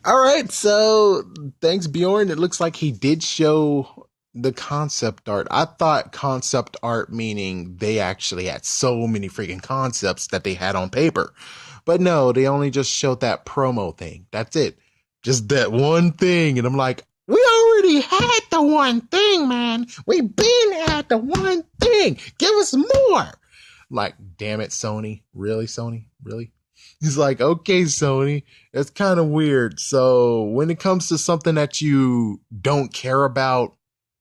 All right, so thanks, Bjorn. It looks like he did show the concept art. I thought concept art meaning they actually had so many freaking concepts that they had on paper. But no, they only just showed that promo thing. That's it. Just that one thing. And I'm like, we already had the one thing, man. We been had the one thing. Give us more. Like, damn it, Sony. Really, Sony? Really? He's like, okay, Sony, that's kind of weird. So when it comes to something that you don't care about,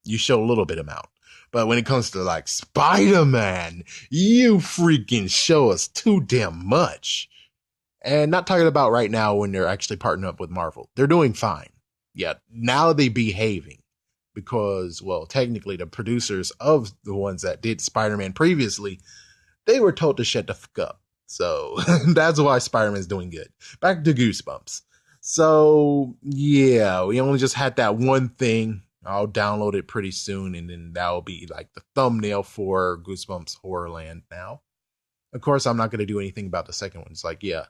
you show a little bit amount. But when it comes to like Spider-Man, you freaking show us too damn much. And not talking about right now when they're actually partnering up with Marvel. They're doing fine. Yeah, now they behaving because, well, technically the producers of the ones that did Spider-Man previously, they were told to shut the fuck up. So that's why Spider-Man's doing good. Back to Goosebumps. So yeah, we only just had that one thing. I'll download it pretty soon, and then that'll be like the thumbnail for Goosebumps Horrorland now. Of course, I'm not going to do anything about the second one. It's like, yeah.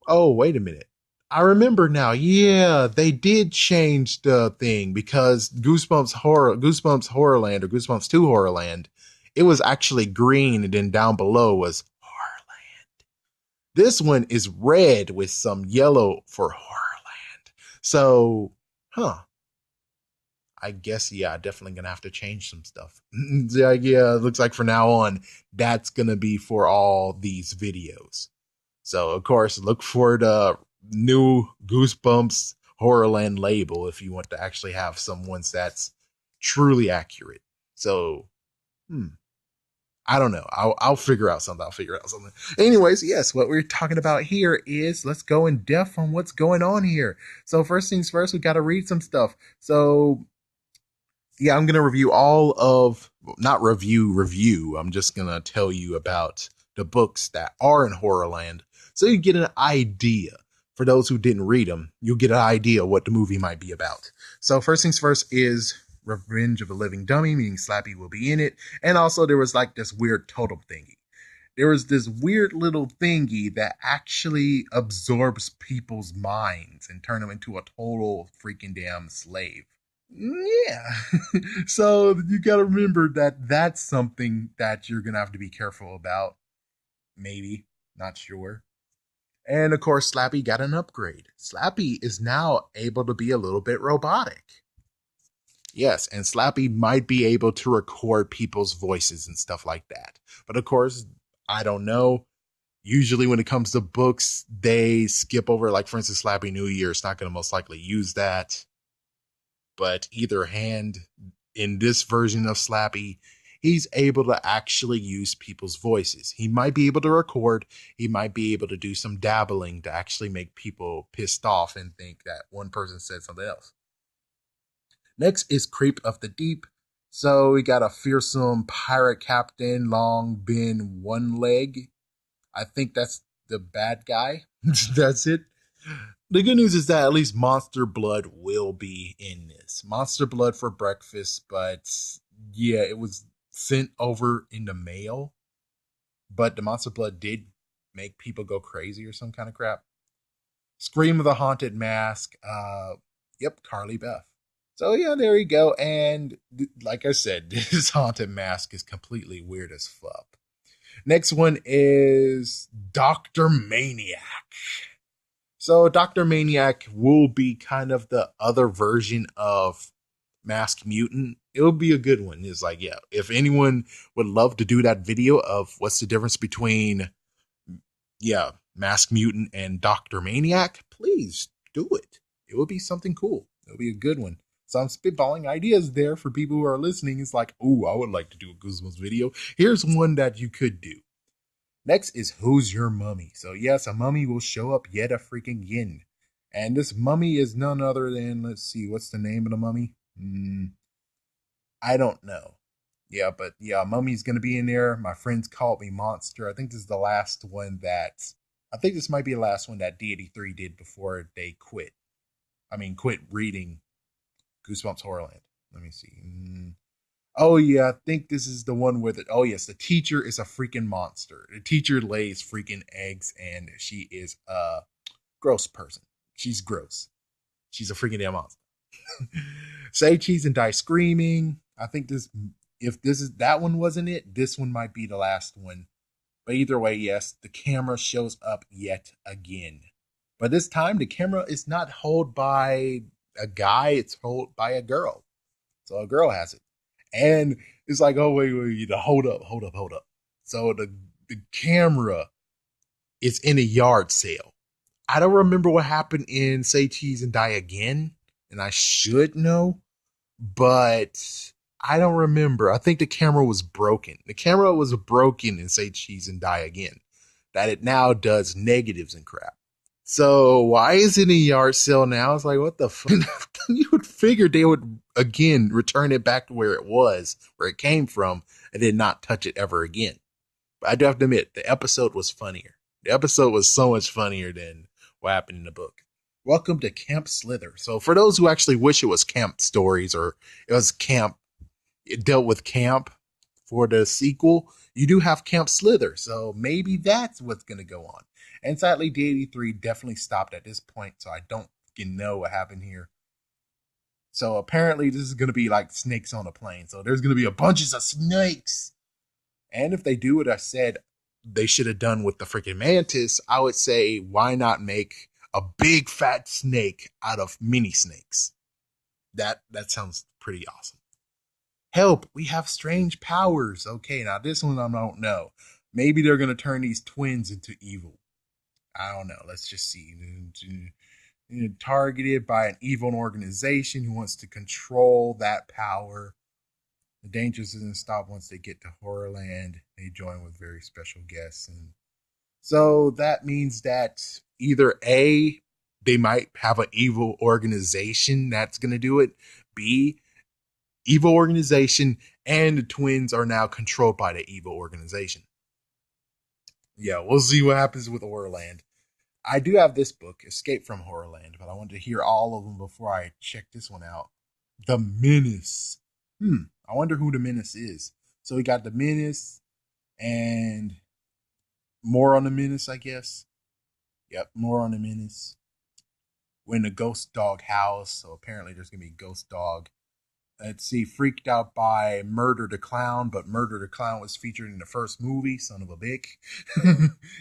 Oh, wait a minute. I remember now. Yeah, they did change the thing because Goosebumps Horrorland or Goosebumps 2 Horrorland, it was actually green and then down below was Horrorland. This one is red with some yellow for Horrorland. So, huh. I guess, yeah, definitely gonna have to change some stuff. Yeah, it looks like from now on, that's gonna be for all these videos. So, of course, look for the new Goosebumps Horrorland label if you want to actually have some ones that's truly accurate. So, hmm, I don't know. I'll figure out something. I'll figure out something. Anyways, yes, what we're talking about here is let's go in depth on what's going on here. So, first things first, we got to read some stuff. So, yeah, I'm gonna review all of not review. I'm just gonna tell you about the books that are in Horrorland, so you get an idea. For those who didn't read them, you'll get an idea what the movie might be about. So first things first is Revenge of the Living Dummy, meaning Slappy will be in it, and also there was like this weird totem thingy. There was this weird little thingy that actually absorbs people's minds and turn them into a total freaking damn slave. Yeah. So you got to remember that that's something that you're going to have to be careful about. Maybe. Not sure. And of course, Slappy got an upgrade. Slappy is now able to be a little bit robotic. Yes, and Slappy might be able to record people's voices and stuff like that. But of course, I don't know. Usually, when it comes to books, they skip over, like, for instance, Slappy New Year is not going to most likely use that. But either hand, in this version of Slappy, he's able to actually use people's voices. He might be able to record, he might be able to do some dabbling to actually make people pissed off and think that one person said something else. Next is Creep of the Deep. So we got a fearsome pirate captain, Long Bin One Leg. I think that's the bad guy. That's it. The good news is that at least Monster Blood will be in this. Monster Blood for breakfast, but yeah, it was sent over in the mail. But the Monster Blood did make people go crazy or some kind of crap. Scream of the Haunted Mask. Yep, Carly Beth. So yeah, there you go. And like I said, this haunted mask is completely weird as fuck. Next one is Dr. Maniac. So Dr. Maniac will be kind of the other version of Masked Mutant. It'll be a good one. It's like, yeah, if anyone would love to do that video of what's the difference between, yeah, Masked Mutant and Dr. Maniac, please do it. It would be something cool. It'll be a good one. So I'm spitballing ideas there for people who are listening. It's like, oh, I would like to do a Goosebumps video. Here's one that you could do. Next is Who's Your Mummy? So yes, a mummy will show up yet a freaking yin. And this mummy is none other than, let's see, what's the name of the mummy? I don't know. Yeah, but yeah, mummy's gonna be in there. My friends called me monster. I think this is the last one that, I think this might be the last one that Deity 3 did before they quit. I mean, quit reading Goosebumps Horrorland. Let me see. Oh yeah, I think this is the one with it. Oh yes, the teacher is a freaking monster. The teacher lays freaking eggs, and she is a gross person. She's gross. She's a freaking damn monster. Say cheese and die screaming. I think this, if this is that one wasn't it, this one might be the last one. But either way, yes, the camera shows up yet again. But this time, the camera is not held by a guy; it's held by a girl. So a girl has it, and it's like, oh wait, hold up, hold up, hold up. So the camera is in a yard sale. I don't remember what happened in Say Cheese and Die Again, and I should know, but I don't remember. I think the camera was broken. The camera was broken in Say Cheese and Die Again. That it now does negatives and crap. So why is it in a yard sale now? It's like, what the fuck? You would figure they would again return it back to where it was, where it came from, and then not touch it ever again. But I do have to admit, the episode was funnier. The episode was so much funnier than what happened in the book. Welcome to Camp Slither. So for those who actually wish it was camp stories or it was camp, it dealt with camp for the sequel, you do have Camp Slither. So maybe that's what's going to go on. And sadly, D83 definitely stopped at this point, so I don't know what happened here. So apparently this is going to be like snakes on a plane. So there's going to be a bunches of snakes. And if they do what I said they should have done with the freaking mantis, I would say, why not make a big fat snake out of mini snakes? That sounds pretty awesome. Help, we have strange powers. Okay, now this one I don't know. Maybe they're going to turn these twins into evil. I don't know. Let's just see. Targeted by an evil organization who wants to control that power. The dangers doesn't stop once they get to Horrorland. They join with very special guests. And so that means that either A, they might have an evil organization that's going to do it. B, evil organization and the twins are now controlled by the evil organization. Yeah, we'll see what happens with Horrorland. I do have this book, Escape from Horrorland, but I wanted to hear all of them before I check this one out. The Menace. I wonder who the Menace is. So we got the Menace and more on the Menace, I guess. Yep, more on the Menace. We're in the Ghost Doghouse, so apparently there's gonna be Ghost Dog. Let's see, freaked out by Murder the Clown, but Murder the Clown was featured in the first movie, son of a bitch.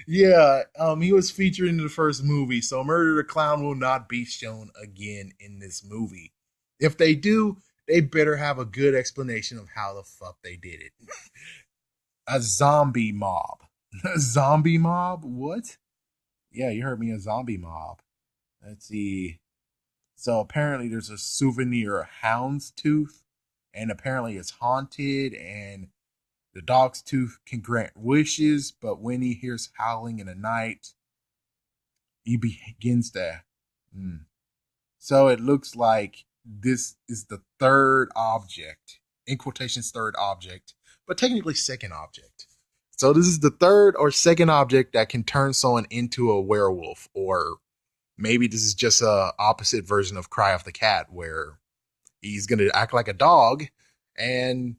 Yeah, he was featured in the first movie, so Murder the Clown will not be shown again in this movie. If they do, they better have a good explanation of how the fuck they did it. A zombie mob. A zombie mob? What? Yeah, you heard me, a zombie mob. Let's see. So apparently there's a souvenir houndstooth, and apparently it's haunted, and the dog's tooth can grant wishes, but when he hears howling in the night, he begins to. So it looks like this is the third object, in quotations, third object, but technically second object. So this is the third or second object that can turn someone into a werewolf, or maybe this is just a opposite version of Cry of the Cat, where he's going to act like a dog and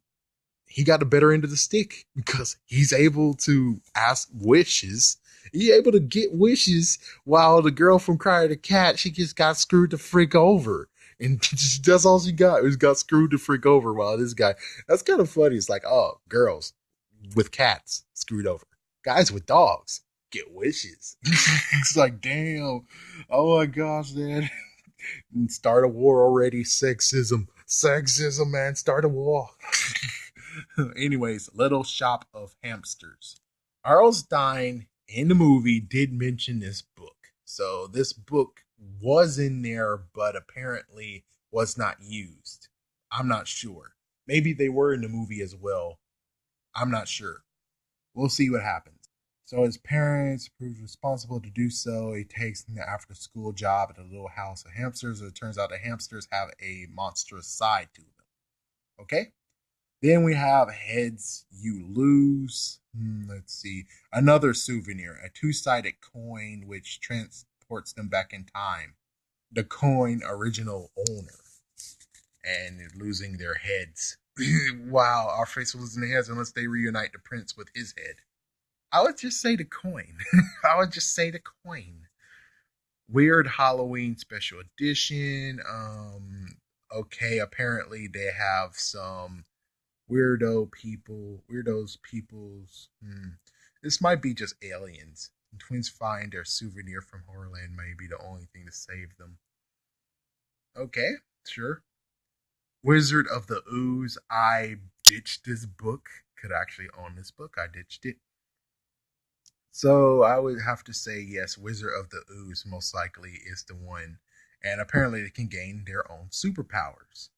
he got the better end of the stick because he's able to ask wishes. He's able to get wishes while the girl from Cry of the Cat, she just got screwed the frick over. And that's all she got. She got screwed the frick over while this guy, that's kind of funny. It's like, oh, girls with cats screwed over. Guys with dogs get wishes. It's like, damn. Oh my gosh, man. Start a war already. Sexism. Sexism, man. Start a war. Anyways, Little Shop of Hamsters. Arlstein in the movie did mention this book. So this book was in there, but apparently was not used. I'm not sure. Maybe they were in the movie as well. I'm not sure. We'll see what happens. So his parents prove responsible to do so. He takes an after-school job at a little house of hamsters. It turns out the hamsters have a monstrous side to them. Okay? Then we have Heads You Lose. Let's see. Another souvenir. A two-sided coin which transports them back in time. The coin original owner. And losing their heads. Wow, our face will lose their heads unless they reunite the prince with his head. I would just say the coin. I would just say the coin. Weird Halloween special edition. Okay, apparently they have some weirdos peoples. This might be just aliens. When twins find their souvenir from Horrorland may be the only thing to save them. Okay, sure. Wizard of the Ooze. I ditched this book. Could actually own this book. I ditched it. So I would have to say yes, Wizard of the Ooze most likely is the one. And apparently they can gain their own superpowers.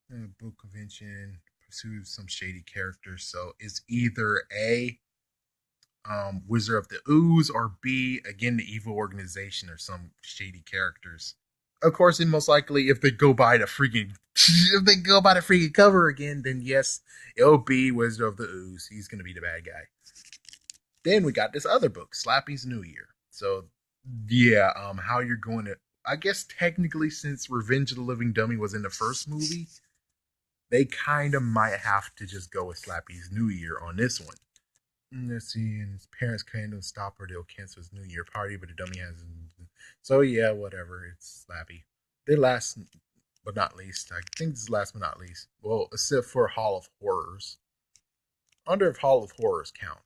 Book convention, pursue some shady characters. So it's either A, Wizard of the Ooze, or B, again, the evil organization or some shady characters. Of course, and most likely, if they go by the freaking cover again, then yes, it'll be Wizard of the Ooze. He's gonna be the bad guy. Then we got this other book, Slappy's New Year. So yeah, how you're going to? I guess technically, since Revenge of the Living Dummy was in the first movie, they kind of might have to just go with Slappy's New Year on this one. Let's see, and his parents can't stop her. They'll cancel his New Year party, but the dummy has. So yeah, whatever. It's Slappy. They last but not least. I think this is last but not least. Well, except for Hall of Horrors. I wonder if Hall of Horrors count.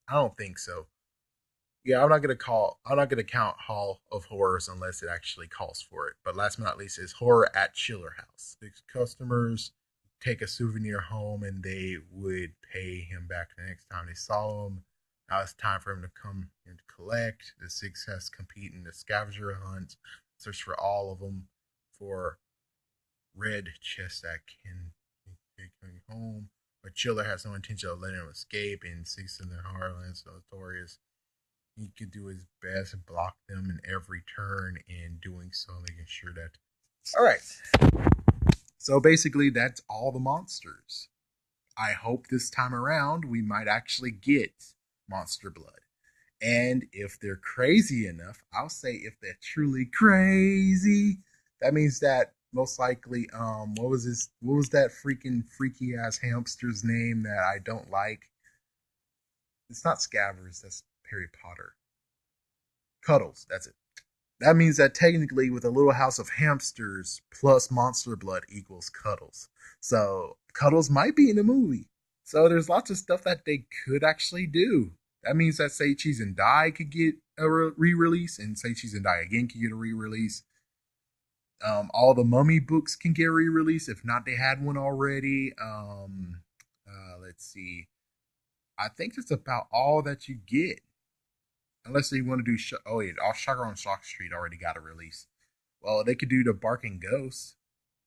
I don't think so. Yeah, I'm not gonna count Hall of Horrors unless it actually calls for it. But last but not least is Horror at Chiller House. The customers take a souvenir home and they would pay him back the next time they saw him. Now it's time for him to come and collect. The six has compete in the scavenger hunt, search for all of them for red chest that can take him home. But Chiller has no intention of letting him escape, and six in the Heartlands notorious. He could do his best to block them in every turn, and doing so, making sure that. All right. So basically, that's all the monsters. I hope this time around we might actually get monster blood. And if they're crazy enough, I'll say if they're truly crazy, that means that most likely, what was that freaking freaky ass hamster's name that I don't like? It's not Scabbers, that's Harry Potter. Cuddles, that's it. That means that technically, with a little house of hamsters plus monster blood equals Cuddles. So Cuddles might be in the movie. So there's lots of stuff that they could actually do. That means that Say Cheese and Die could get a re-release, and Say Cheese and Die again could get a re-release. All the Mummy books can get re-released if not they had one already. Let's see. I think that's about all that you get. Unless they want to do, oh wait, all Sugar on Shock Street already got a release. Well, they could do the Barking Ghost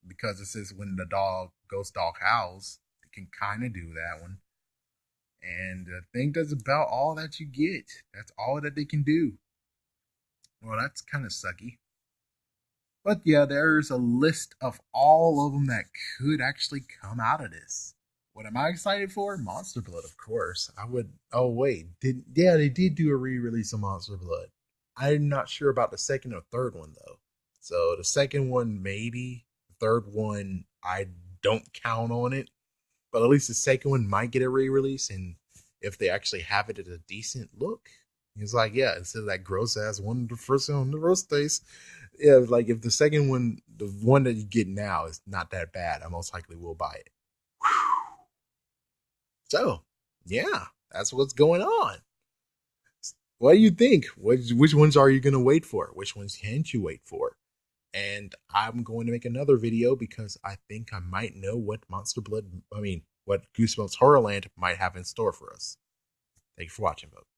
because it says when the Ghost Dog howls. They can kind of do that one. And I think that's about all that you get. That's all that they can do. Well, that's kind of sucky. But yeah, there's a list of all of them that could actually come out of this. What am I excited for? Monster Blood, of course. I would. Oh wait, they did do a re-release of Monster Blood. I'm not sure about the second or third one though. So the second one maybe, the third one I don't count on it. But at least the second one might get a re-release, and if they actually have it at a decent look, it's like yeah, instead of that gross ass one, the first one on the roast face, yeah, like if the second one, the one that you get now is not that bad, I most likely will buy it. So, yeah, that's what's going on. What do you think? Which ones are you going to wait for? Which ones can't you wait for? And I'm going to make another video because I think I might know what what Goosebumps Horrorland might have in store for us. Thank you for watching, folks.